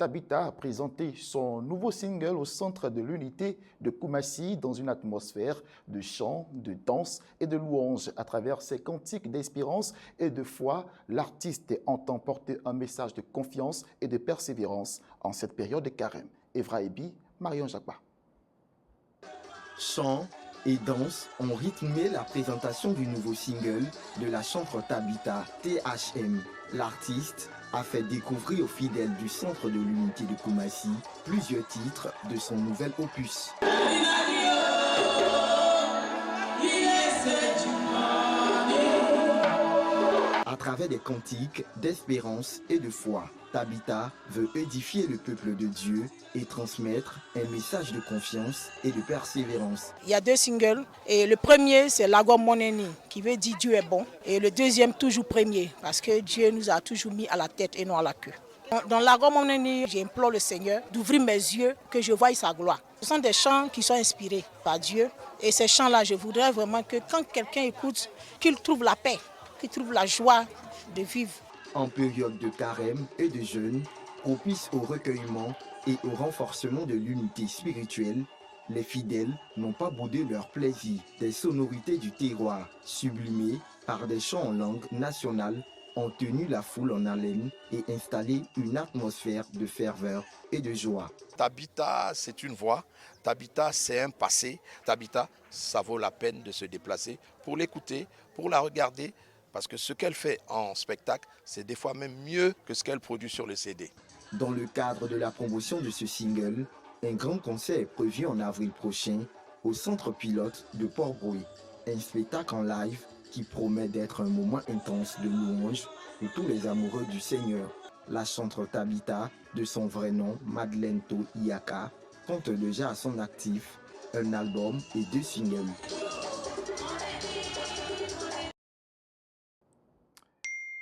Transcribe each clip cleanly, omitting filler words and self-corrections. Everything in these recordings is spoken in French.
Tabitha a présenté son nouveau single au centre de l'unité de Koumassi dans une atmosphère de chant, de danse et de louange. À travers ses cantiques d'espérance et de foi, l'artiste entend porter un message de confiance et de persévérance en cette période de carême. Evra Ebi, Marion Jacquat. Chant et danse ont rythmé la présentation du nouveau single de la chanteuse Tabitha, THM. L'artiste a fait découvrir aux fidèles du centre de l'unité de Koumassi plusieurs titres de son nouvel opus. À travers des cantiques d'espérance et de foi, Tabitha veut édifier le peuple de Dieu et transmettre un message de confiance et de persévérance. Il y a deux singles et le premier c'est Lago Moneni qui veut dire Dieu est bon et le deuxième toujours premier parce que Dieu nous a toujours mis à la tête et non à la queue. Dans Lago Moneni, j'implore le Seigneur d'ouvrir mes yeux que je voie sa gloire. Ce sont des chants qui sont inspirés par Dieu et ces chants-là, je voudrais vraiment que quand quelqu'un écoute, qu'il trouve la paix, qu'il trouve la joie de vivre. En période de carême et de jeûne, propice au recueillement et au renforcement de l'unité spirituelle, les fidèles n'ont pas boudé leur plaisir. Des sonorités du terroir, sublimées par des chants en langue nationale, ont tenu la foule en haleine et installé une atmosphère de ferveur et de joie. Tabitha, c'est une voix. Tabitha, c'est un passé. Tabitha, ça vaut la peine de se déplacer pour l'écouter, pour la regarder, parce que ce qu'elle fait en spectacle, c'est des fois même mieux que ce qu'elle produit sur le CD. Dans le cadre de la promotion de ce single, un grand concert est prévu en avril prochain au centre pilote de Port-Brouille. Un spectacle en live qui promet d'être un moment intense de louange pour tous les amoureux du Seigneur. La chanteuse Tabitha, de son vrai nom Madeleine To Iaka, compte déjà à son actif un album et 2 singles.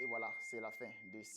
Et voilà, c'est la fin de